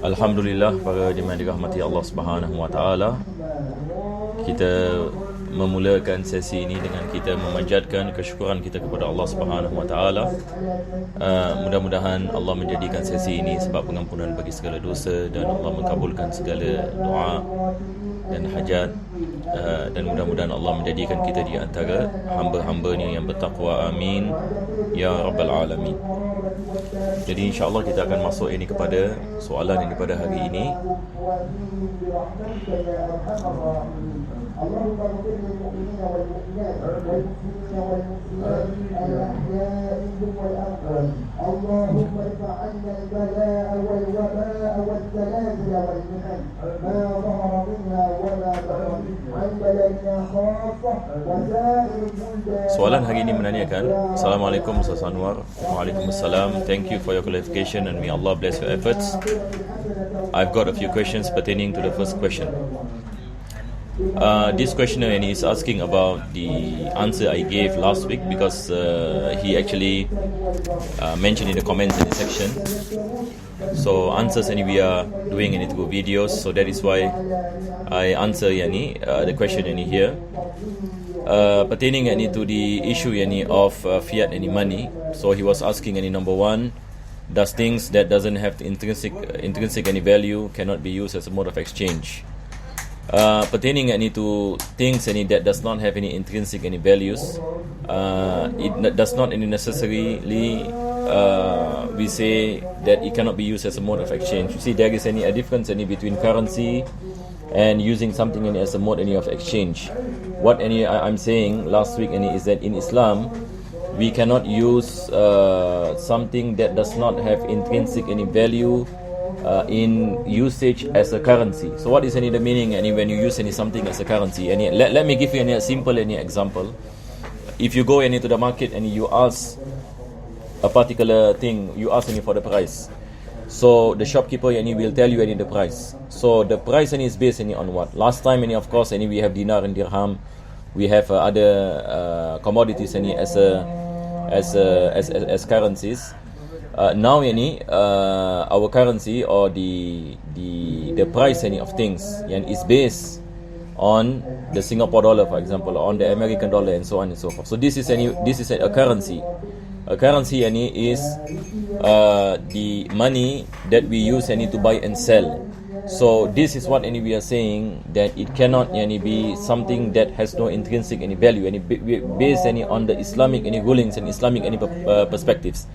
Alhamdulillah, para jemaah dirahmati Allah Subhanahu wa taala. Kita memulakan sesi ini dengan kita memanjatkan kesyukuran kita kepada Allah Subhanahu wa taala. Mudah-mudahan Allah menjadikan sesi ini sebab pengampunan bagi segala dosa dan Allah mengabulkan segala doa dan hajat, dan mudah-mudahan Allah menjadikan kita di antara hamba-hambanya yang bertakwa. Amin ya rabbal alamin. Jadi insya-Allah kita akan masuk ini kepada soalan yang pada hari ini. اللهم اغفر للمؤمنين والمؤمنات والمسلمين والمسلمات الأحياء منهم والأموات اللهم ارفع عنا البلاء والوباء والزلازل والمحن ما ظهر منها وما بطن عن بلدنا خاصة وسائر البلدان. Soalan hari ini menanyakan, Assalamualaikum Ustaz Anwar. Waalaikumsalam. Thank you for your clarification and may Allah bless your efforts. I've got a few questions pertaining to the first question. This questioner is asking about the answer I gave last week because he actually mentioned in the comments in the section. So answers we are doing it through videos, so that is why I answer the question here pertaining to the issue of fiat money. So he was asking number one, does things that doesn't have intrinsic any value cannot be used as a mode of exchange? Pertaining to things that does not have any intrinsic any values, it does not necessarily we say that it cannot be used as a mode of exchange. You see, there is a difference between currency and using something as a mode of exchange. What I'm saying last week is that in Islam we cannot use something that does not have intrinsic any value in usage as a currency. So what is the meaning when you use something as a currency? Let me give you a simple example. If you go to the market and you ask a particular thing, you ask for the price. So the shopkeeper will tell you the price. So the price is based on what? Last time of course we have dinar and dirham. We have other commodities as currencies. Now our currency or the price of things is based on the Singapore dollar, for example, on the American dollar, and so on and so forth. So this is a currency. A currency is the money that we use to buy and sell. So this is what we are saying, that it cannot be something that has no intrinsic any value, based on the Islamic rulings and Islamic perspectives.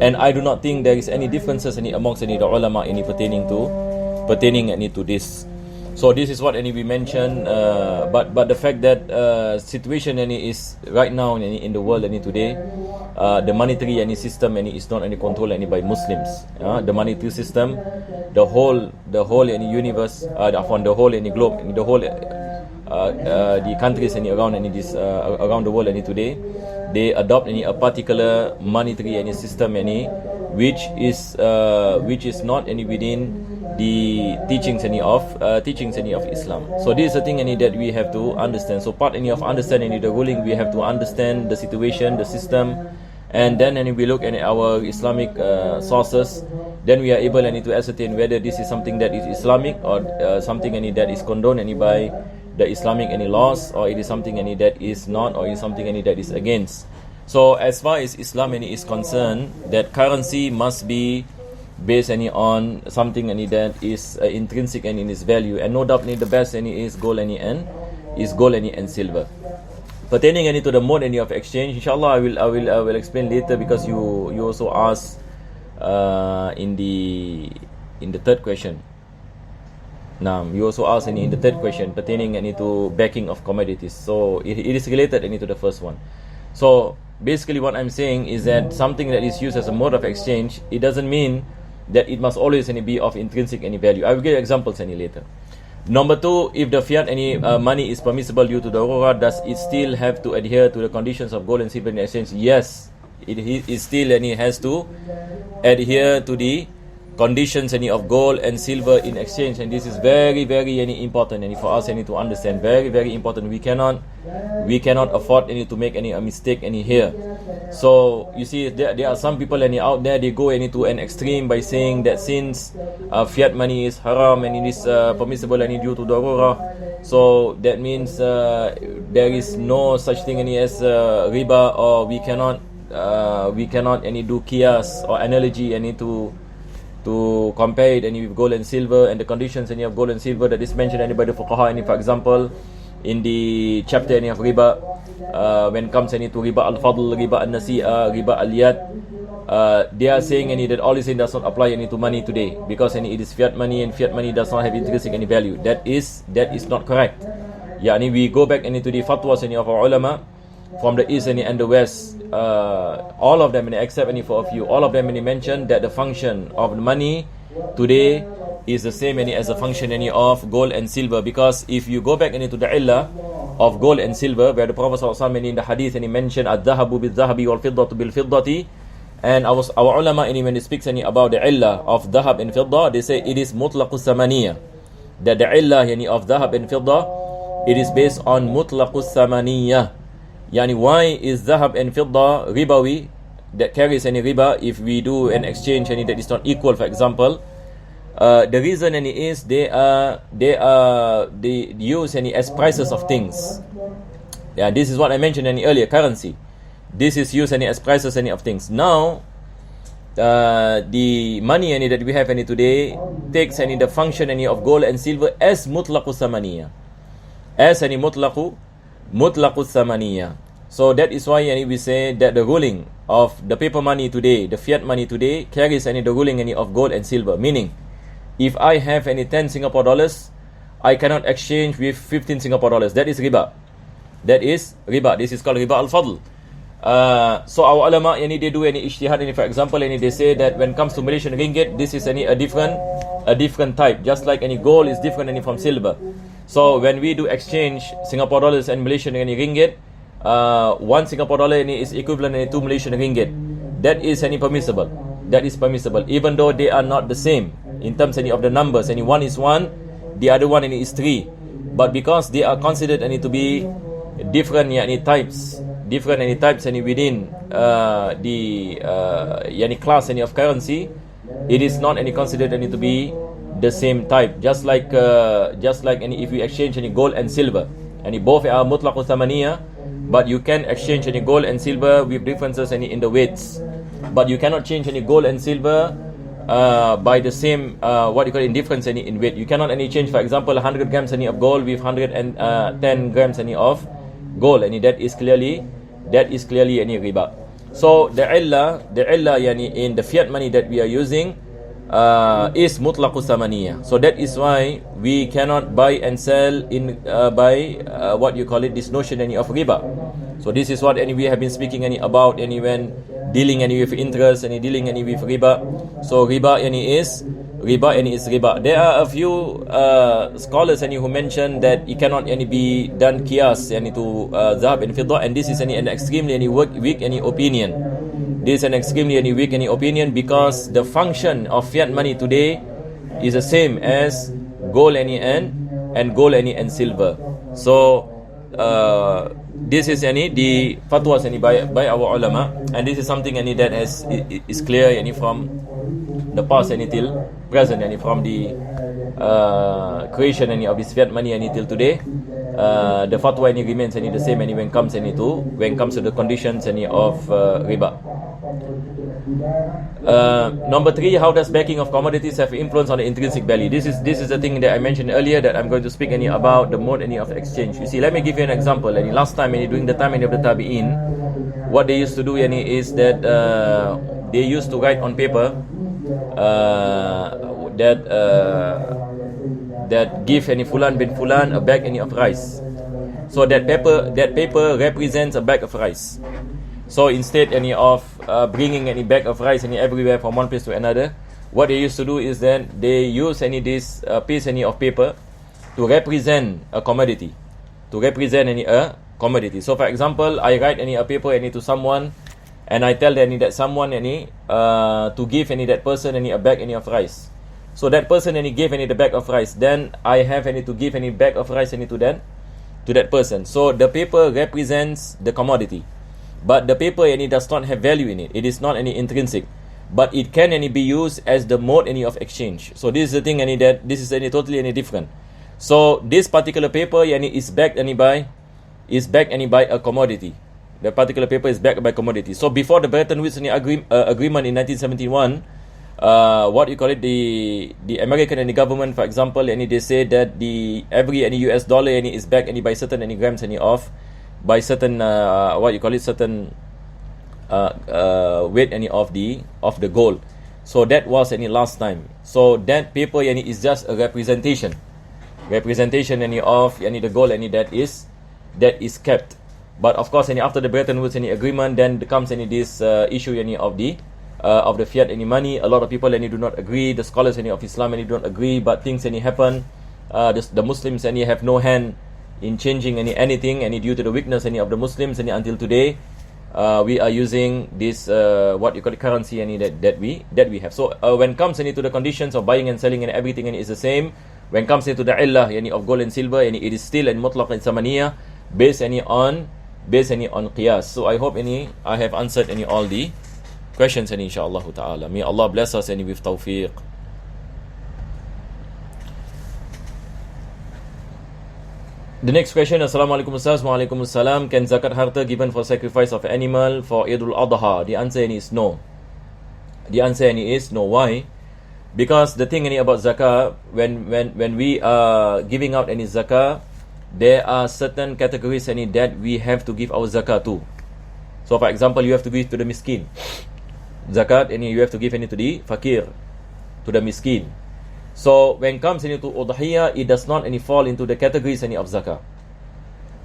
And I do not think there is any differences amongst the ulama pertaining to this. So this is what we mentioned. But the fact that situation is right now in the world today, the monetary system is not controlled by Muslims. The monetary system, the whole universe, the whole globe, the whole the countries around the world today, they adopt a particular monetary system which is not within the teachings of Islam. So this is the thing that we have to understand. So part of understanding the ruling, we have to understand the situation, the system, and then we look at our Islamic sources. Then we are able to ascertain whether this is something that is Islamic or something that is condoned by the Islamic laws, or it is something that is not, or is something that is against. So as far as Islam is concerned, that currency must be based on something that is intrinsic in its value, and no doubt the best is gold and silver. Pertaining to the mode of exchange, inshallah I will explain later, because you also asked in the third question. Now, you also asked in the third question pertaining to backing of commodities. So it is related to the first one. So basically what I'm saying is that something that is used as a mode of exchange, it doesn't mean that it must always be of intrinsic value. I will give examples later. Number two, if the fiat money is permissible due to the darura, does it still have to adhere to the conditions of gold and silver in exchange? Yes, it still has to adhere to conditions any of gold and silver in exchange, and this is very very any important and for us any to understand, very very important. We cannot afford any to make any a mistake any here. So you see there are some people any out there, they go any to an extreme by saying that since fiat money is haram and it is permissible any due to darurah, so that means there is no such thing any as riba, or we cannot any do qiyas or analogy any to compare it any with gold and silver and the conditions any of gold and silver that is mentioned any by the fuqaha any, for example in the chapter any of riba, when it comes any to riba al-fadl, riba al-nasi'a, riba al-yad, they are saying any that all this does not apply any to money today because any it is fiat money and fiat money does not have intrinsic any value. That is not correct. Yani we go back any to the fatwas any of our ulama from the east and the west, all of them, except any for a few, all of them mentioned that the function of money today is the same as the function of gold and silver. Because if you go back into the illah of gold and silver, where the Prophet ﷺ in the hadith and he mentioned ad-dhahabu bil-dhahabi wal-fiddatu bil-fiddati, and our ulama when they speaks about the illah of dhahab and fidda, they say it is mutlaqus samaniya, that the illah of dhahab and fidda, it is based on mutlaqus samaniya. Yani why is dhahab and fidda ribawi, that carries any riba if we do an exchange and that is not equal, for example? The reason is they use as prices of things. Yeah, this is what I mentioned earlier, currency. This is used as prices of things. Now the money that we have today takes the function of gold and silver as mutlaqus samaniya, as mutlaqus samaniya. So that is why we say that the ruling of the paper money today, the fiat money today, carries the ruling of gold and silver. Meaning, if I have 10 Singapore dollars, I cannot exchange with 15 Singapore dollars. That is riba. That is riba. This is called riba al-fadl. So our ulama they do any ijtihad, for example, they say that when it comes to Malaysian ringgit, this is a different type, just like any gold is different from silver. So when we do exchange Singapore dollars and Malaysian ringgit, 1 Singapore dollar is equivalent to Malaysian ringgit. That is permissible. That is permissible, even though they are not the same in terms of the numbers. One is 1, the other one is 3. But because they are considered to be different types within the class of currency, it is not considered to be the same type. Just like if we exchange gold and silver, both are mutlaqus thamaniya, but you can exchange gold and silver with differences in the weights. But you cannot change gold and silver by the same difference in weight. You cannot change, for example, 100 grams of gold with 110 grams of gold, and that is clearly any riba. So the illah in the fiat money that we are using is mutlaqus thamaniya. So that is why we cannot buy and sell by this notion of riba. So this is what we have been speaking about when dealing with interest and dealing with riba. So riba is riba. There are a few scholars who mention that it cannot be done qiyas to dhahab and fidda, and this is an extremely weak opinion. This is an extremely weak opinion, because the function of fiat money today is the same as gold and gold and silver. So this is the fatwas by our ulama, and this is something that is clear from the past till present, from the creation of this fiat money till today. The fatwa remains the same when it comes to the conditions of riba. Number 3, how does backing of commodities have influence on the intrinsic value? This is the thing that I mentioned earlier, that I'm going to speak about the mode of exchange. You see, let me give you an example. Last time, during the time of the tabi'in, what they used to do is that they used to write on paper that give fulan bin fulan a bag of rice. So that paper represents a bag of rice. So instead of bringing any bag of rice everywhere from one place to another, what they used to do is then they use this piece of paper to represent a commodity. So for example, I write a paper to someone, and I tell that someone to give that person a bag of rice. So that person gave the bag of rice. Then I have to give bag of rice to that person. So the paper represents the commodity, but the paper does not have value in it. It is not any intrinsic, but it can be used as the mode of exchange. So this is the thing that this is totally different. So this particular paper is backed by a commodity. The particular paper is backed by commodity. So before the Bretton Woods agreement in 1971, what you call it, the American government, for example, they say that every US dollar is backed by certain grams of, by certain what you call it, certain weight of the gold. So that was last time. So that paper is just a representation of the gold that is kept. But of course after the Bretton Woods agreement, then comes this issue of the fiat money. A lot of people do not agree. The scholars of Islam do not agree, but things happen. The Muslims have no hand in changing anything, due to the weakness of the Muslims, until today we are using this what you call it, currency that we have. So when it comes to the conditions of buying and selling everything is the same. When it comes to the illah of gold and silver, it is still mutlaq and samaniyah, based on qiyas. So I hope I have answered all the questions inshallah ta'ala. May Allah bless us with tawfiq. The next question, Assalamualaikum Ustaz. Waalaikumsalam. Can zakat harta given for sacrifice of animal for Eidul Adha? The answer is no. The answer is no. Why? Because the thing about zakah, when we are giving out any zakah, there are certain categories that we have to give our zakah to. So for example, you have to give to the miskin zakat, and you have to give to the fakir, to the miskin. So when it comes into udhiyah, it does not fall into the categories of zakah.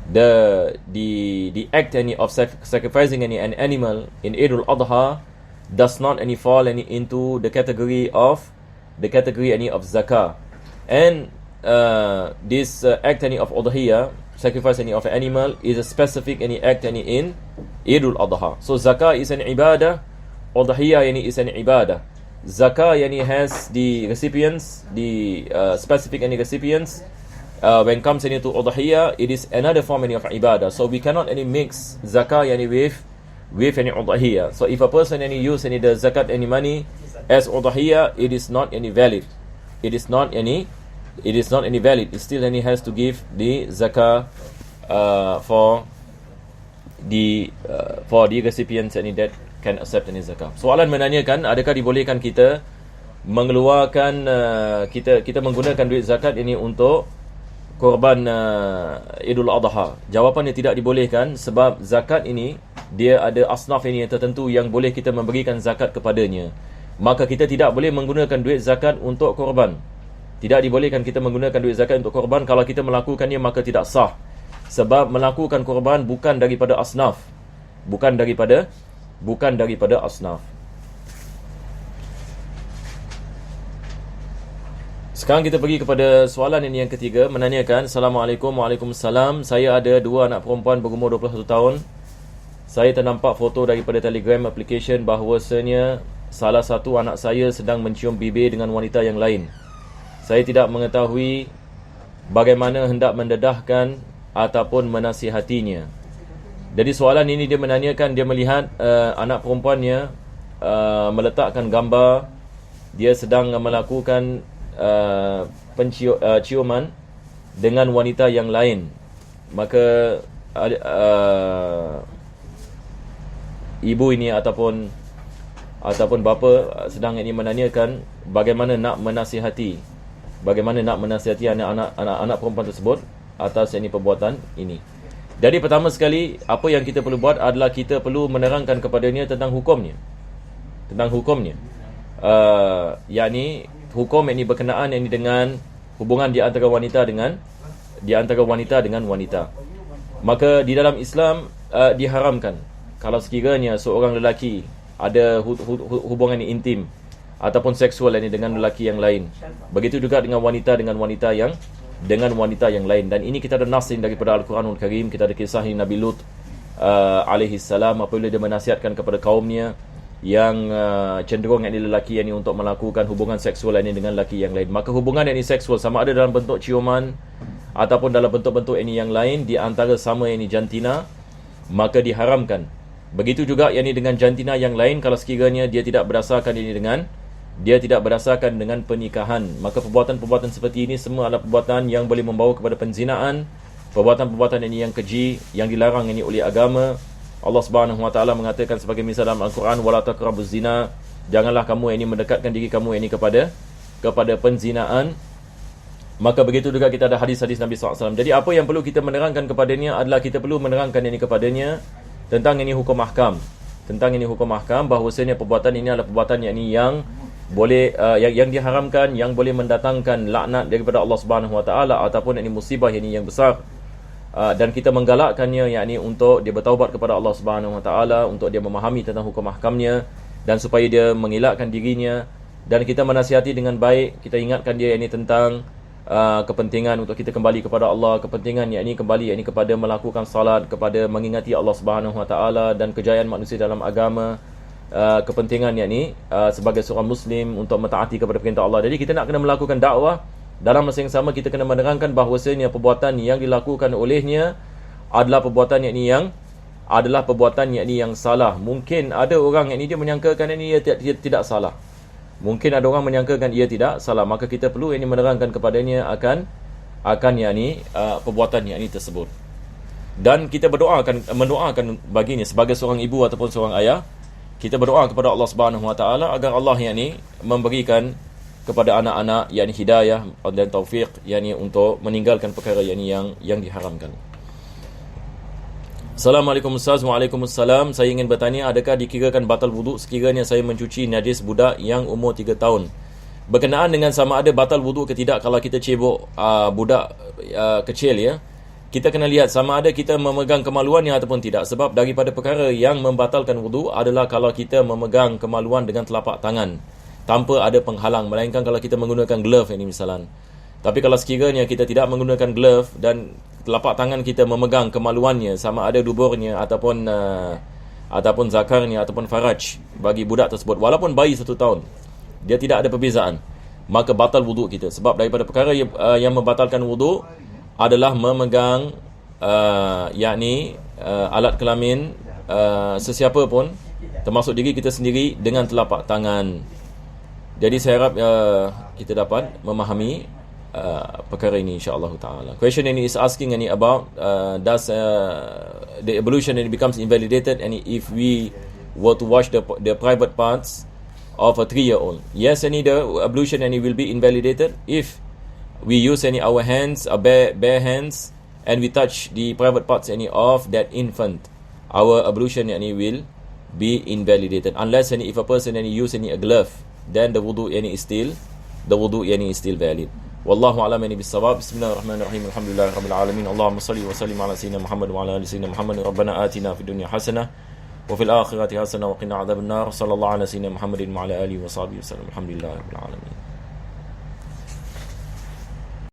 The act of sacrificing an animal in Eidul Adha does not fall into the category of zakah. And this act of udhiyah, sacrifice of animal, is a specific act in Eidul Adha. So zakah is an ibadah, udhiyah is an ibadah. Zakah has the recipients, the specific recipients. When it comes to udhiyah, it is another form of ibadah. So we cannot mix zakah with udhiyah. So if a person use the zakat money as udhiyah, it is not valid. It is not valid. It still has to give the zakah for the recipients that can accept zakah. Soalan menanyakan, adakah dibolehkan kita mengeluarkan kita menggunakan duit zakat untuk korban Idul Adha? Jawapannya tidak dibolehkan, sebab zakat dia ada asnaf yang tertentu yang boleh kita memberikan zakat kepadanya. Maka kita tidak boleh menggunakan duit zakat untuk korban. Tidak dibolehkan kita menggunakan duit zakat untuk korban. Kalau kita melakukannya, maka tidak sah. Sebab melakukan korban bukan daripada asnaf. Bukan daripada asnaf. Sekarang kita pergi kepada soalan yang ketiga, menanyakan, Assalamualaikum. Waalaikumsalam. Saya ada 2 anak perempuan berumur 21 tahun. Saya ternampak foto daripada Telegram application bahawasanya salah satu anak saya sedang mencium bibir dengan wanita yang lain. Saya tidak mengetahui bagaimana hendak mendedahkan ataupun menasihatinya. Jadi soalan ini dia menanyakan, dia melihat anak perempuannya meletakkan gambar dia sedang melakukan ciuman dengan wanita yang lain. Maka ibu ini ataupun bapa sedang menanyakan bagaimana nak menasihati anak perempuan tersebut atas perbuatan ini. Jadi pertama sekali, apa yang kita perlu buat adalah kita perlu menerangkan kepadanya tentang hukumnya. Yakni hukum ini berkenaan dengan hubungan di antara wanita dengan wanita. Maka di dalam Islam diharamkan kalau sekiranya seorang lelaki ada hubungan intim ataupun seksual dengan lelaki yang lain. Begitu juga dengan wanita yang lain. Dan ini kita ada nas daripada Al-Quranul Karim. Kita ada kisah Nabi Lut alaihi salam apabila dia menasihatkan kepada kaumnya yang cenderung yakni lelaki yakni untuk melakukan hubungan seksual yakni dengan lelaki yang lain. Maka hubungan yakni seksual sama ada dalam bentuk ciuman ataupun dalam bentuk-bentuk yakni yang lain di antara sama yakni jantina, maka diharamkan. Begitu juga yakni dengan jantina yang lain kalau sekiranya dia tidak berdasarkan dengan pernikahan. Maka perbuatan-perbuatan seperti ini semua adalah perbuatan yang boleh membawa kepada penzinaan, perbuatan-perbuatan ini yang keji, yang dilarang ini oleh agama. Allah Subhanahu wa taala mengatakan sebagai misal dalam Al-Quran, wala taqrabuz zina, janganlah kamu ini mendekatkan diri kamu ini kepada penzinaan. Maka begitu juga kita ada hadis-hadis Nabi SAW. Jadi apa yang perlu kita menerangkan kepadanya adalah kita perlu menerangkan ini kepadanya tentang ini hukum ahkam, bahawasanya perbuatan ini adalah perbuatan yang boleh yang diharamkan, yang boleh mendatangkan laknat daripada Allah Subhanahu wa taala ataupun ini musibah yang besar. Dan kita menggalakkannya yakni untuk dia bertaubat kepada Allah Subhanahu wa taala, untuk dia memahami tentang hukum ahkamnya dan supaya dia mengelakkan dirinya, dan kita menasihati dengan baik, kita ingatkan dia yakni tentang kepentingan untuk kita kembali kepada Allah, kepentingan yakni kembali yakni kepada melakukan salat, kepada mengingati Allah Subhanahu wa taala dan kejayaan manusia dalam agama, kepentingan yakni sebagai seorang muslim untuk mentaati kepada perintah Allah. Jadi kita nak kena melakukan dakwah. Dalam masa yang sama kita kena menerangkan bahawasanya perbuatan yang dilakukan olehnya adalah perbuatan yang salah. Mungkin ada orang dia menyangkakan ia tidak salah. Mungkin ada orang menyangkakan ia tidak salah. Maka kita perlu menerangkan kepadanya akan perbuatan tersebut. Dan kita mendoakan baginya sebagai seorang ibu ataupun seorang ayah. Kita berdoa kepada Allah Subhanahu wa taala agar Allah memberikan kepada anak-anak hidayah dan taufik untuk meninggalkan perkara yang diharamkan. Assalamualaikum Ustaz. Waalaikumsalam. Saya ingin bertanya, adakah dikirakan batal wuduk sekiranya saya mencuci najis budak yang umur 3 tahun? Berkenaan dengan sama ada batal wuduk ke tidak kalau kita cebok budak kecil kita kena lihat sama ada kita memegang kemaluannya ataupun tidak. Sebab daripada perkara yang membatalkan wuduk adalah kalau kita memegang kemaluan dengan telapak tangan tanpa ada penghalang, melainkan kalau kita menggunakan glove misalan. Tapi kalau sekiranya kita tidak menggunakan glove dan telapak tangan kita memegang kemaluannya, sama ada duburnya ataupun zakarnya ataupun faraj bagi budak tersebut, walaupun bayi 1 tahun, dia tidak ada perbezaan, maka batal wuduk kita. Sebab daripada perkara yang membatalkan wuduk adalah memegang alat kelamin sesiapa pun, termasuk diri kita sendiri, dengan telapak tangan. Jadi saya harap kita dapat memahami perkara ini insya-Allah taala. Question ini is asking about does the ablution becomes invalidated if we were to wash the private parts of a 3-year-old. Yes, the ablution will be invalidated if we use our hands, bare hands, and we touch the private parts of that infant. Our ablution will be invalidated unless if a person use a glove, then the wudu is still valid. Wallahu a'lam bis-shawab. Bismillahirrahmanirrahim. Alhamdulillahirabbil alamin. Allahumma shalli wa sallim ala sayyidina Muhammad wa ala ali sayyidina Muhammad. Rabbana atina fid dunya hasanah wa fil akhirati hasanah wa qina adzabannar. Sallallahu ala sayyidina Muhammadin wa ala alihi wa sahbihi wasallam. Alhamdulillahirabbil alamin.